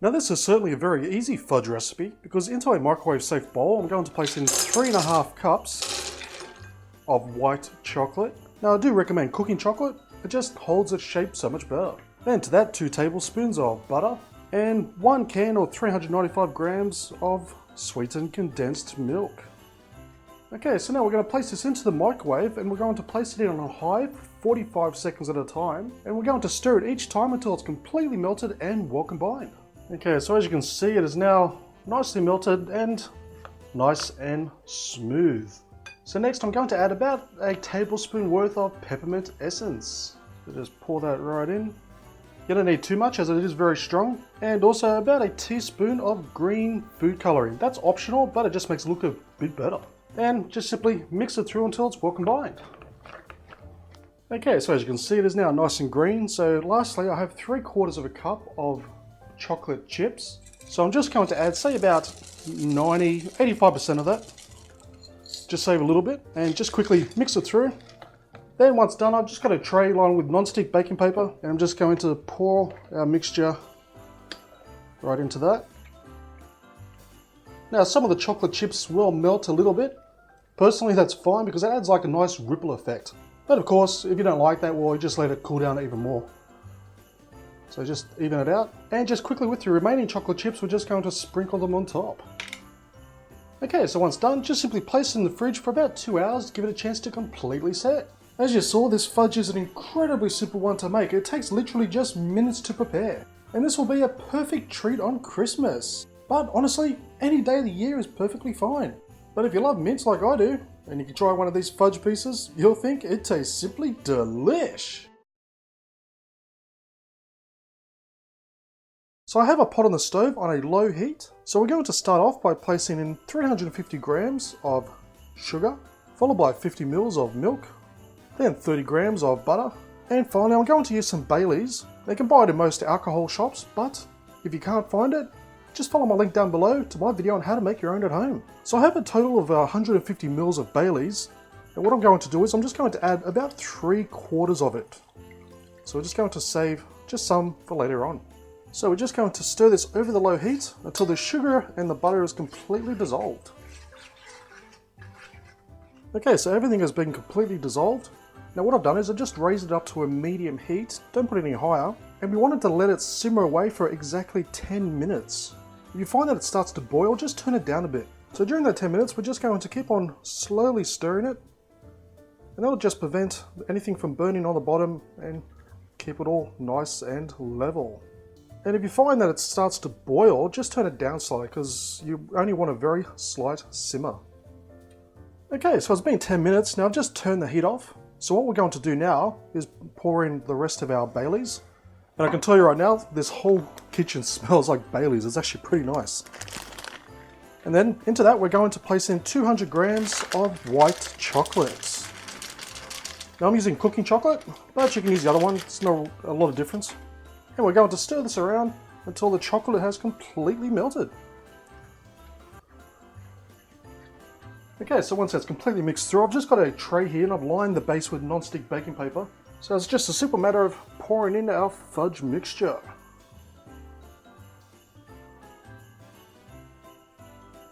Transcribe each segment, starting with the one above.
Now this is certainly a very easy fudge recipe because into a microwave safe bowl I'm going to place in 3.5 cups of white chocolate. Now I do recommend cooking chocolate, it just holds its shape so much better. Then to that 2 tablespoons of butter and 1 can or 395 grams of sweetened condensed milk. Okay, so now we're going to place this into the microwave and we're going to place it in on high for 45 seconds at a time, and we're going to stir it each time until it's completely melted and well combined. Okay, so as you can see it is now nicely melted and nice and smooth. So next I'm going to add about a tablespoon worth of peppermint essence. So just pour that right in. You don't need too much as it is very strong, and also about a teaspoon of green food coloring. That's optional, but it just makes it look a bit better. And just simply mix it through until it's well combined. Okay, so as you can see it is now nice and green. So lastly I have 3/4 cup of chocolate chips. So I'm just going to add say about 85% of that. Just save a little bit and just quickly mix it through. Then once done, I've just got a tray lined with non-stick baking paper and I'm just going to pour our mixture right into that. Now some of the chocolate chips will melt a little bit. Personally that's fine because it adds like a nice ripple effect. But of course if you don't like that, well, you just let it cool down even more. So just even it out, and just quickly with your remaining chocolate chips we're just going to sprinkle them on top. Okay, so once done, just simply place it in the fridge for about 2 hours to give it a chance to completely set. As you saw, this fudge is an incredibly simple one to make. It takes literally just minutes to prepare. And this will be a perfect treat on Christmas. But honestly, any day of the year is perfectly fine. But if you love mints like I do, and you can try one of these fudge pieces, you'll think it tastes simply delish. So I have a pot on the stove on a low heat. So we're going to start off by placing in 350 grams of sugar, followed by 50 ml of milk, then 30 grams of butter, and finally I'm going to use some Baileys. They can buy it in most alcohol shops, but if you can't find it, just follow my link down below to my video on how to make your own at home. So I have a total of 150 ml of Baileys, and what I'm going to do is I'm just going to add about 3/4 of it. So we're just going to save just some for later on. So we're just going to stir this over the low heat until the sugar and the butter is completely dissolved. Okay, so everything has been completely dissolved. Now what I've done is I've just raised it up to a medium heat, don't put it any higher, and we wanted to let it simmer away for exactly 10 minutes. If you find that it starts to boil, just turn it down a bit. So during that 10 minutes we're just going to keep on slowly stirring it, and that'll just prevent anything from burning on the bottom and keep it all nice and level. And if you find that it starts to boil, just turn it down slightly because you only want a very slight simmer. Okay, so it's been 10 minutes, now I've just turned the heat off. So what we're going to do now is pour in the rest of our Baileys. And I can tell you right now, this whole kitchen smells like Baileys. It's actually pretty nice. And then into that we're going to place in 200 grams of white chocolate. Now I'm using cooking chocolate, but you can use the other one, it's not a lot of difference. And we're going to stir this around until the chocolate has completely melted. Okay, so once that's completely mixed through, I've just got a tray here and I've lined the base with non-stick baking paper. So it's just a simple matter of pouring in our fudge mixture.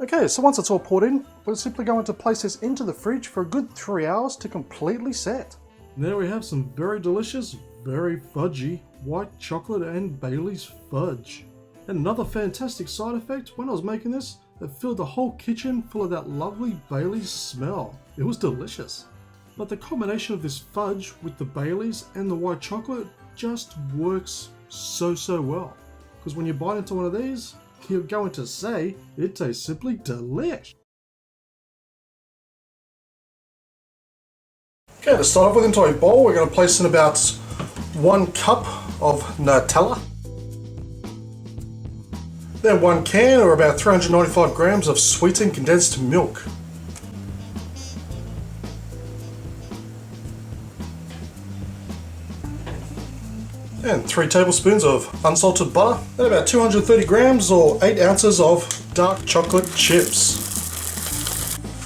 Okay, so once it's all poured in, we're simply going to place this into the fridge for a good 3 hours to completely set. There we have some very delicious, very fudgy white chocolate and Baileys fudge. And another fantastic side effect, when I was making this, it filled the whole kitchen full of that lovely Baileys smell. It was delicious. But the combination of this fudge with the Baileys and the white chocolate just works so well. Because when you bite into one of these, you're going to say it tastes simply delish. Okay, to start off with, into a bowl we're going to place in about 1 cup of Nutella. Then 1 can or about 395 grams of sweetened condensed milk. And 3 tablespoons of unsalted butter, and about 230 grams or 8 ounces of dark chocolate chips.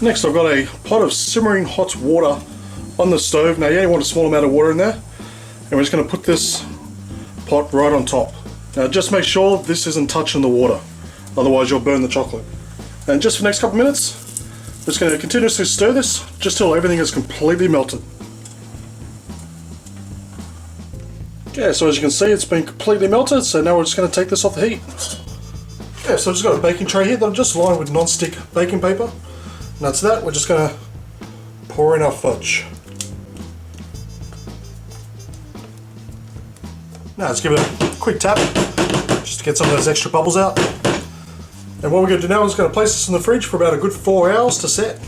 Next I've got a pot of simmering hot water on the stove. Now you only want a small amount of water in there, and we're just going to put this pot right on top. Now just make sure this isn't touching the water, otherwise you'll burn the chocolate. And just for the next couple of minutes, we're just going to continuously stir this just till everything is completely melted. Okay, so as you can see, it's been completely melted, so now we're just going to take this off the heat. Okay, so I've just got a baking tray here that I've just lined with non-stick baking paper. And that's that, we're just going to pour in our fudge. Now let's give it a quick tap, just to get some of those extra bubbles out. And what we're going to do now is going to place this in the fridge for about a good 4 hours to set.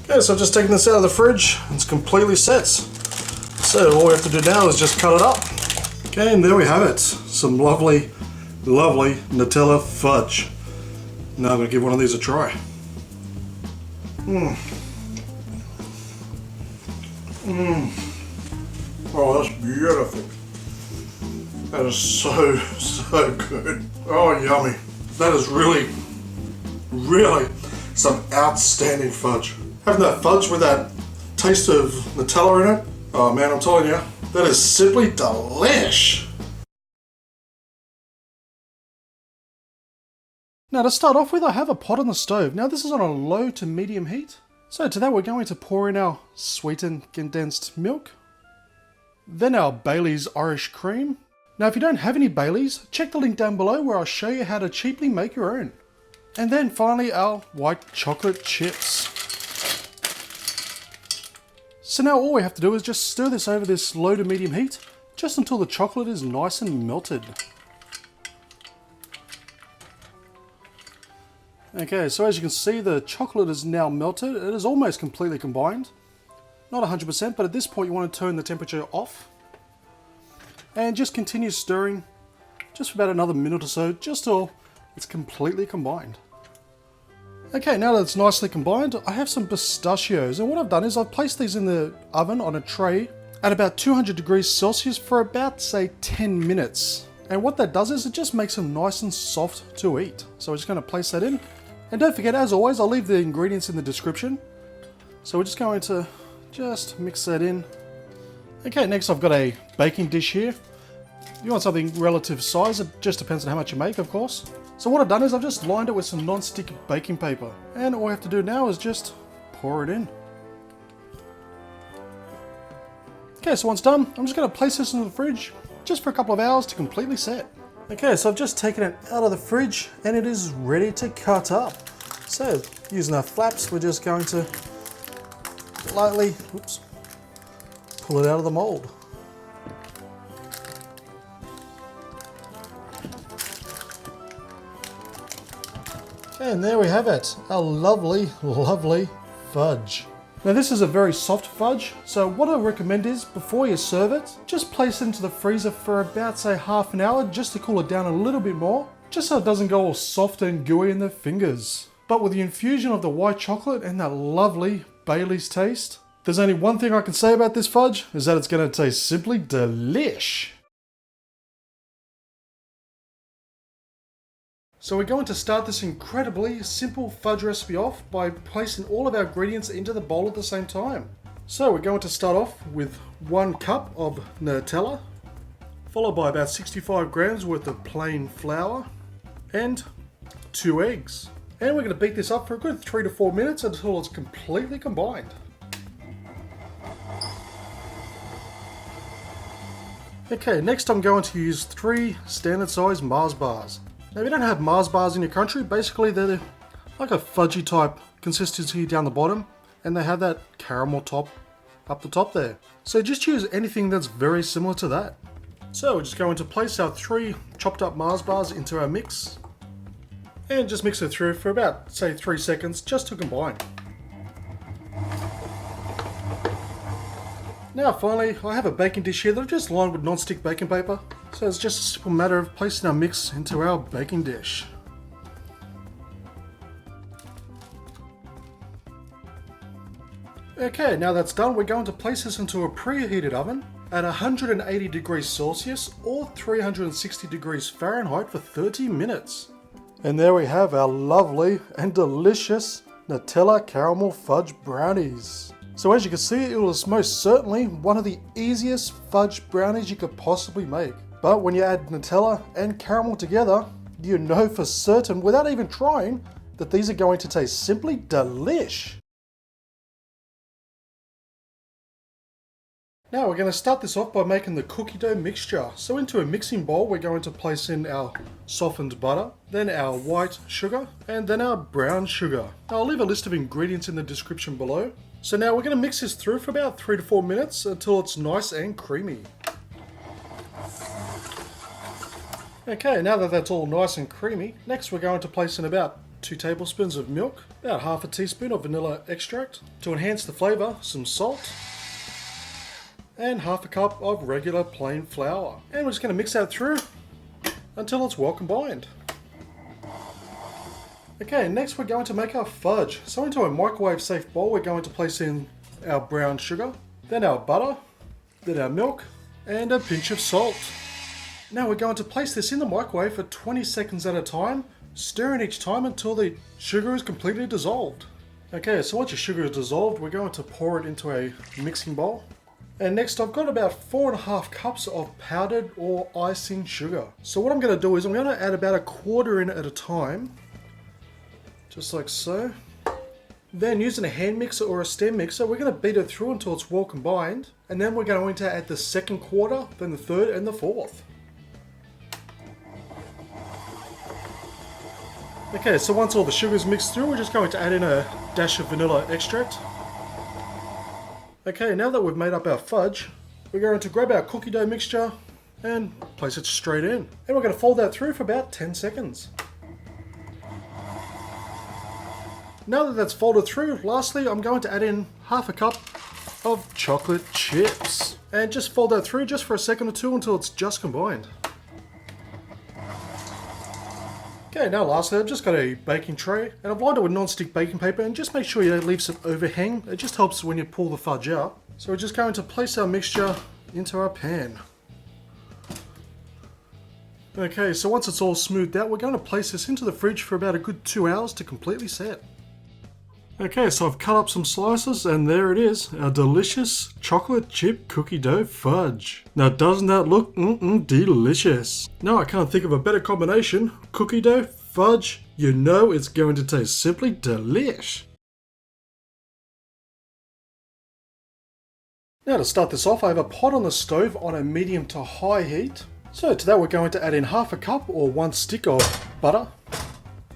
Okay, so I've just taken this out of the fridge, and it's completely set. So all we have to do now is just cut it up. Okay, and there we have it. Some lovely, lovely Nutella fudge. Now I'm going to give one of these a try. Oh, that's beautiful. That is so, so good. Oh, yummy. That is really, really some outstanding fudge. Having that fudge with that taste of Nutella in it, oh man, I'm telling you, that is simply delish. Now to start off with, I have a pot on the stove. Now this is on a low to medium heat. So to that we're going to pour in our sweetened condensed milk. Then our Bailey's Irish cream. Now if you don't have any Baileys, check the link down below where I'll show you how to cheaply make your own. And then finally our white chocolate chips. So now all we have to do is just stir this over this low to medium heat, just until the chocolate is nice and melted. Okay, so as you can see, the chocolate is now melted. It is almost completely combined. Not 100%, but at this point you want to turn the temperature off. And just continue stirring, just for about another minute or so, just till it's completely combined. Okay, now that it's nicely combined, I have some pistachios, and what I've done is I've placed these in the oven on a tray at about 200 degrees Celsius for about, say, 10 minutes. And what that does is it just makes them nice and soft to eat. So we're just going to place that in. And don't forget, as always, I'll leave the ingredients in the description. So we're just going to just mix that in. Okay, next I've got a baking dish here. You want something relative size, it just depends on how much you make, of course. So what I've done is I've just lined it with some non-stick baking paper. And all we have to do now is just pour it in. Okay, so once done, I'm just going to place this in the fridge just for a couple of hours to completely set. Okay, so I've just taken it out of the fridge and it is ready to cut up. So using our flaps, we're just going to lightly, pull it out of the mold. And there we have it, a lovely, lovely fudge. Now this is a very soft fudge, so what I recommend is before you serve it, just place it into the freezer for about, say, half an hour just to cool it down a little bit more, just so it doesn't go all soft and gooey in the fingers. But with the infusion of the white chocolate and that lovely Bailey's taste, there's only one thing I can say about this fudge, is that it's going to taste simply delish. So we're going to start this incredibly simple fudge recipe off by placing all of our ingredients into the bowl at the same time. So we're going to start off with 1 cup of Nutella, followed by about 65 grams worth of plain flour, and 2 eggs. And we're going to beat this up for a good 3 to 4 minutes until it's completely combined. Okay, next I'm going to use 3 standard size Mars bars. Now if you don't have Mars bars in your country, basically they're like a fudgy type consistency down the bottom, and they have that caramel top up the top there. So just use anything that's very similar to that. So we're just going to place our 3 chopped up Mars bars into our mix, and just mix it through for about, say, 3 seconds just to combine. Now finally, I have a baking dish here that I've just lined with non-stick baking paper. So it's just a simple matter of placing our mix into our baking dish. Okay, now that's done, we're going to place this into a preheated oven at 180 degrees Celsius or 360 degrees Fahrenheit for 30 minutes. And there we have our lovely and delicious Nutella caramel fudge brownies. So as you can see, it was most certainly one of the easiest fudge brownies you could possibly make. But when you add Nutella and caramel together, you know for certain, without even trying, that these are going to taste simply delish. Now we're going to start this off by making the cookie dough mixture. So into a mixing bowl we're going to place in our softened butter, then our white sugar, and then our brown sugar. Now, I'll leave a list of ingredients in the description below. So now we're going to mix this through for about 3 to 4 minutes until it's nice and creamy. Okay, now that that's all nice and creamy, next we're going to place in about 2 tablespoons of milk, about half a teaspoon of vanilla extract, to enhance the flavour, some salt, and half a cup of regular plain flour. And we're just going to mix that through until it's well combined. Okay, next we're going to make our fudge. So into a microwave safe bowl we're going to place in our brown sugar, then our butter, then our milk, and a pinch of salt. Now we're going to place this in the microwave for 20 seconds at a time, stirring each time until the sugar is completely dissolved. Okay, so once your sugar is dissolved, we're going to pour it into a mixing bowl. And next I've got about 4.5 cups of powdered or icing sugar. So what I'm going to do is I'm going to add about 1/4 in at a time, just like so. Then using a hand mixer or a stand mixer, we're going to beat it through until it's well combined. And then we're going to add the 2nd quarter, then the 3rd and the 4th. Okay, so once all the sugar's mixed through, we're just going to add in a dash of vanilla extract. Okay, now that we've made up our fudge, we're going to grab our cookie dough mixture and place it straight in. And we're going to fold that through for about 10 seconds. Now that that's folded through, lastly I'm going to add in half a cup of chocolate chips. And just fold that through just for a second or two until it's just combined. Okay, now lastly I've just got a baking tray and I've lined it with non-stick baking paper, and just make sure you don't leave some overhang. It just helps when you pull the fudge out. So we're just going to place our mixture into our pan. Okay, so once it's all smoothed out, we're going to place this into the fridge for about a good 2 hours to completely set. Okay, so I've cut up some slices and there it is, our delicious chocolate chip cookie dough fudge. Now doesn't that look delicious? Now I can't think of a better combination. Cookie dough, fudge, you know it's going to taste simply delish. Now to start this off, I have a pot on the stove on a medium to high heat. So to that we're going to add in half a cup or 1 stick of butter.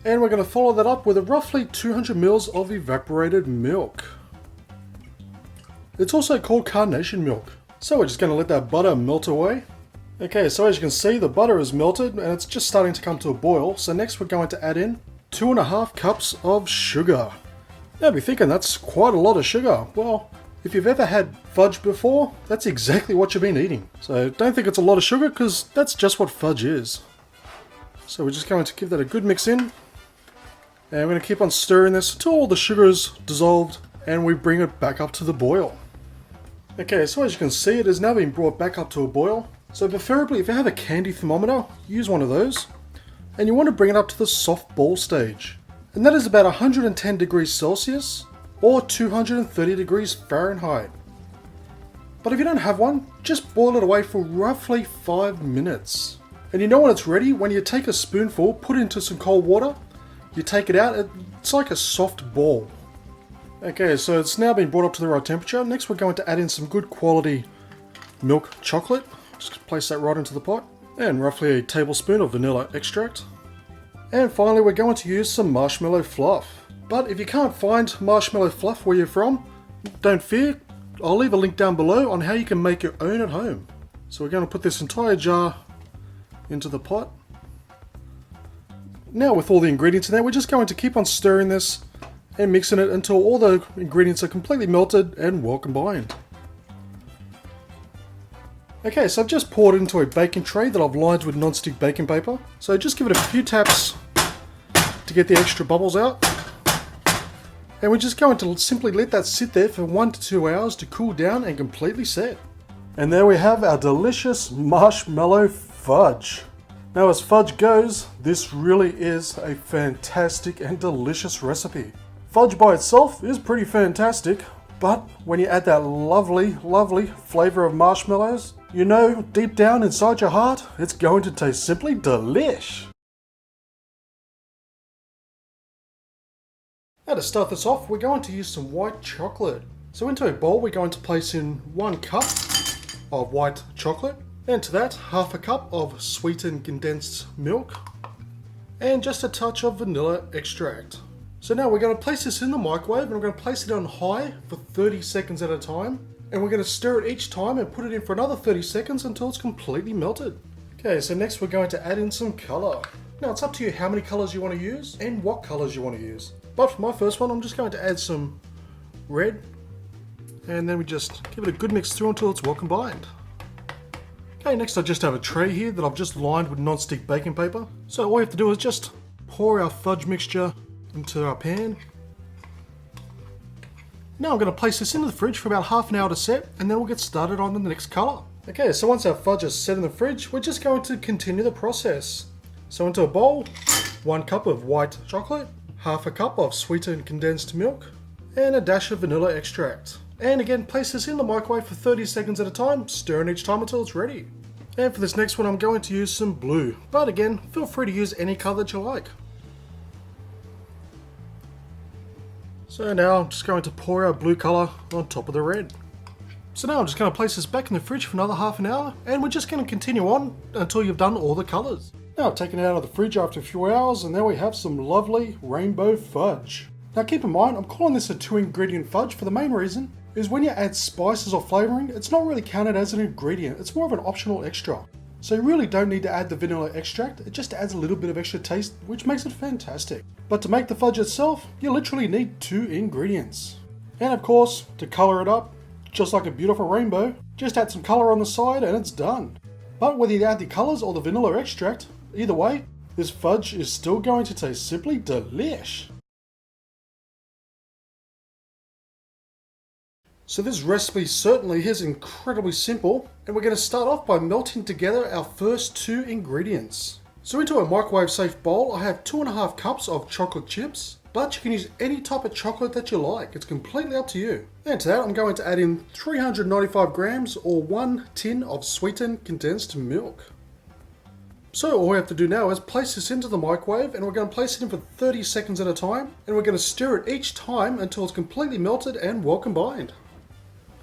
And we're going to follow that up with a roughly 200 ml of evaporated milk. It's also called carnation milk. So we're just going to let that butter melt away. Okay, so as you can see, the butter is melted and it's just starting to come to a boil. So next we're going to add in 2.5 cups of sugar. Now you'll be thinking that's quite a lot of sugar. Well, if you've ever had fudge before, that's exactly what you've been eating. So don't think it's a lot of sugar, because that's just what fudge is. So we're just going to give that a good mix in. And we're going to keep on stirring this until all the sugar is dissolved and we bring it back up to the boil. Okay, so as you can see, it has now been brought back up to a boil. So preferably if you have a candy thermometer, use one of those. And you want to bring it up to the soft ball stage. And that is about 110 degrees Celsius or 230 degrees Fahrenheit. But if you don't have one, just boil it away for roughly 5 minutes. And you know when it's ready, when you take a spoonful, put it into some cold water, you take it out, it's like a soft ball. Okay, so it's now been brought up to the right temperature. Next we're going to add in some good quality milk chocolate. Just place that right into the pot. And roughly a tablespoon of vanilla extract. And finally we're going to use some marshmallow fluff. But if you can't find marshmallow fluff where you're from, don't fear. I'll leave a link down below on how you can make your own at home. So we're going to put this entire jar into the pot. Now with all the ingredients in there, we're just going to keep on stirring this and mixing it until all the ingredients are completely melted and well combined. Okay, so I've just poured it into a baking tray that I've lined with non-stick baking paper. So just give it a few taps to get the extra bubbles out. And we're just going to simply let that sit there for 1 to 2 hours to cool down and completely set. And there we have our delicious marshmallow fudge. Now as fudge goes, this really is a fantastic and delicious recipe. Fudge by itself is pretty fantastic, but when you add that lovely, lovely flavor of marshmallows, You know, deep down inside your heart, it's going to taste simply delish. Now to start this off, we're going to use some white chocolate. So into a bowl, we're going to place in 1 cup of white chocolate. And to that, half a cup of sweetened condensed milk. And just a touch of vanilla extract. So now we're going to place this in the microwave and we're going to place it on high for 30 seconds at a time. And we're going to stir it each time and put it in for another 30 seconds until it's completely melted. Okay, so next we're going to add in some colour. Now it's up to you how many colours you want to use and what colours you want to use. But for my first one, I'm just going to add some red. And then we just give it a good mix through until it's well combined. Okay, next I just have a tray here that I've just lined with non-stick baking paper. So all we have to do is just pour our fudge mixture into our pan. Now I'm going to place this into the fridge for about half an hour to set, and then we'll get started on the next colour. Okay, so once our fudge is set in the fridge, we're just going to continue the process. So into a bowl, 1 cup of white chocolate, half a cup of sweetened condensed milk, and a dash of vanilla extract. And again, place this in the microwave for 30 seconds at a time, stirring each time until it's ready. And for this next one, I'm going to use some blue, but again, feel free to use any colour that you like. So now I'm just going to pour our blue colour on top of the red. So now I'm just going to place this back in the fridge for another half an hour, and we're just going to continue on until you've done all the colours. Now I've taken it out of the fridge after a few hours, and there we have some lovely rainbow fudge. Now keep in mind, I'm calling this a 2-ingredient fudge for the main reason is when you add spices or flavouring, it's not really counted as an ingredient, it's more of an optional extra. So you really don't need to add the vanilla extract, it just adds a little bit of extra taste, which makes it fantastic. But to make the fudge itself, you literally need 2 ingredients. And of course, to colour it up, just like a beautiful rainbow, just add some colour on the side and it's done. But whether you add the colours or the vanilla extract, either way, this fudge is still going to taste simply delish. So this recipe certainly is incredibly simple, and we're going to start off by melting together our first 2 ingredients. So into a microwave safe bowl, I have 2.5 cups of chocolate chips, but you can use any type of chocolate that you like, it's completely up to you. And to that I'm going to add in 395 grams or 1 tin of sweetened condensed milk. So all we have to do now is place this into the microwave, and we're going to place it in for 30 seconds at a time, and we're going to stir it each time until it's completely melted and well combined.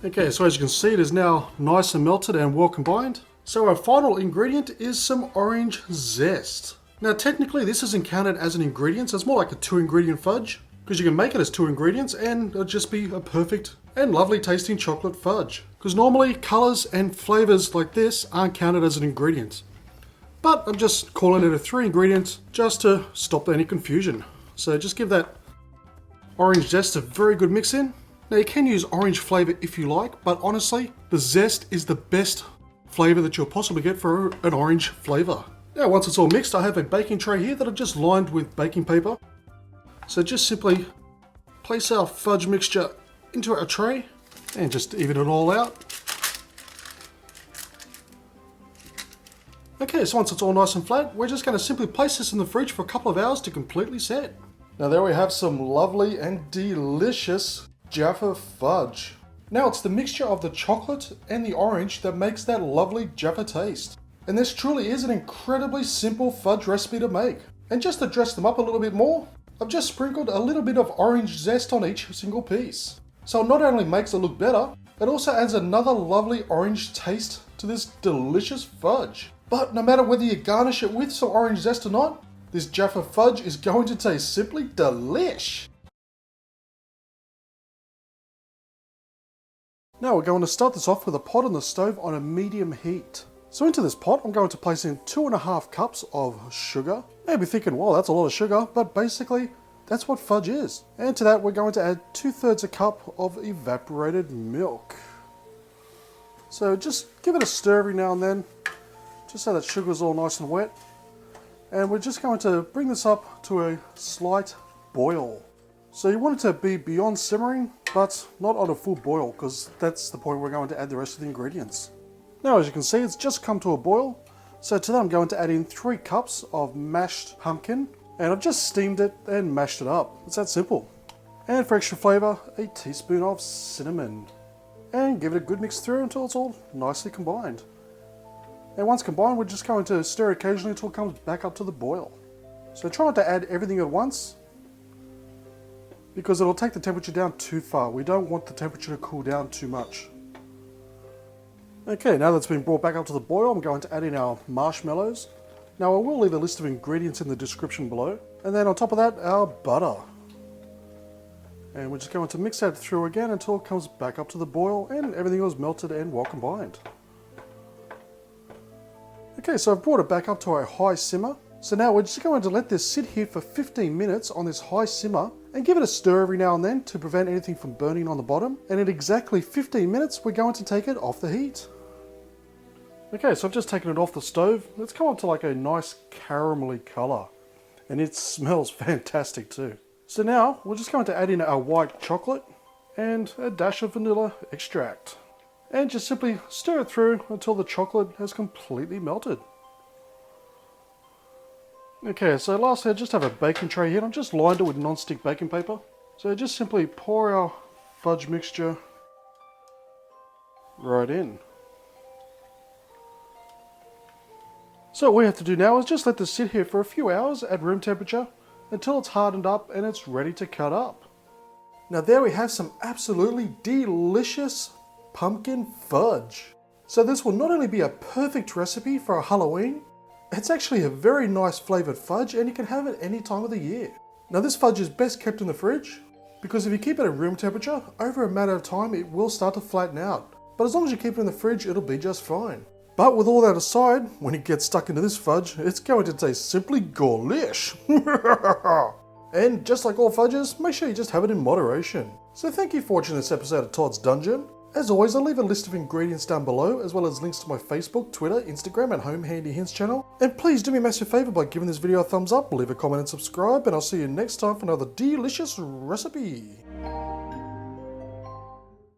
Okay, so as you can see, it is now nice and melted and well combined. So our final ingredient is some orange zest. Now technically this isn't counted as an ingredient, so it's more like a 2-ingredient fudge, because you can make it as 2 ingredients and it'll just be a perfect and lovely tasting chocolate fudge. Because normally colours and flavours like this aren't counted as an ingredient. But I'm just calling it a 3 ingredient just to stop any confusion. So just give that orange zest a very good mix in. Now you can use orange flavour if you like, but honestly, the zest is the best flavour that you'll possibly get for an orange flavour. Now once it's all mixed, I have a baking tray here that I've just lined with baking paper. So just simply place our fudge mixture into our tray and just even it all out. Okay, so once it's all nice and flat, we're just going to simply place this in the fridge for a couple of hours to completely set. Now there we have some lovely and delicious Jaffa Fudge. Now it's the mixture of the chocolate and the orange that makes that lovely Jaffa taste. And this truly is an incredibly simple fudge recipe to make. And just to dress them up a little bit more, I've just sprinkled a little bit of orange zest on each single piece. So it not only makes it look better, it also adds another lovely orange taste to this delicious fudge. But no matter whether you garnish it with some orange zest or not, this Jaffa Fudge is going to taste simply delish. Now we're going to start this off with a pot on the stove on a medium heat. So into this pot I'm going to place in 2.5 cups of sugar. Maybe thinking, wow, that's a lot of sugar, but basically that's what fudge is. And to that we're going to add 2/3 a cup of evaporated milk. So just give it a stir every now and then, just so that sugar is all nice and wet. And we're just going to bring this up to a slight boil. So you want it to be beyond simmering, but not on a full boil, because that's the point we're going to add the rest of the ingredients. Now as you can see, it's just come to a boil. So to that I'm going to add in 3 cups of mashed pumpkin, and I've just steamed it and mashed it up. It's that simple. And for extra flavour, a teaspoon of cinnamon. And give it a good mix through until it's all nicely combined. And once combined, we're just going to stir occasionally until it comes back up to the boil. So try not to add everything at once, because it'll take the temperature down too far. We don't want the temperature to cool down too much. Okay, now that's been brought back up to the boil, I'm going to add in our marshmallows. Now I will leave a list of ingredients in the description below. And then on top of that, our butter. And we're just going to mix that through again until it comes back up to the boil and everything was melted and well combined. Okay, so I've brought it back up to a high simmer. So now we're just going to let this sit here for 15 minutes on this high simmer and give it a stir every now and then to prevent anything from burning on the bottom. And in exactly 15 minutes, we're going to take it off the heat. Okay, so I've just taken it off the stove. It's come up to like a nice caramelly color. And it smells fantastic too. So now we're just going to add in our white chocolate and a dash of vanilla extract. And just simply stir it through until the chocolate has completely melted. Okay, so lastly I just have a baking tray here. I've just lined it with non-stick baking paper. So just simply pour our fudge mixture right in. So what we have to do now is just let this sit here for a few hours at room temperature until it's hardened up and it's ready to cut up. Now there we have some absolutely delicious pumpkin fudge. So this will not only be a perfect recipe for a Halloween, it's actually a very nice flavoured fudge and you can have it any time of the year. Now this fudge is best kept in the fridge because if you keep it at room temperature, over a matter of time it will start to flatten out. But as long as you keep it in the fridge, it'll be just fine. But with all that aside, when it gets stuck into this fudge, it's going to taste simply ghoulish. And just like all fudges, make sure you just have it in moderation. So thank you for watching this episode of Todd's Dungeon. As always, I'll leave a list of ingredients down below, as well as links to my Facebook, Twitter, Instagram, and Home Handy Hints channel. And please do me a massive favour by giving this video a thumbs up, leave a comment and subscribe, and I'll see you next time for another delicious recipe.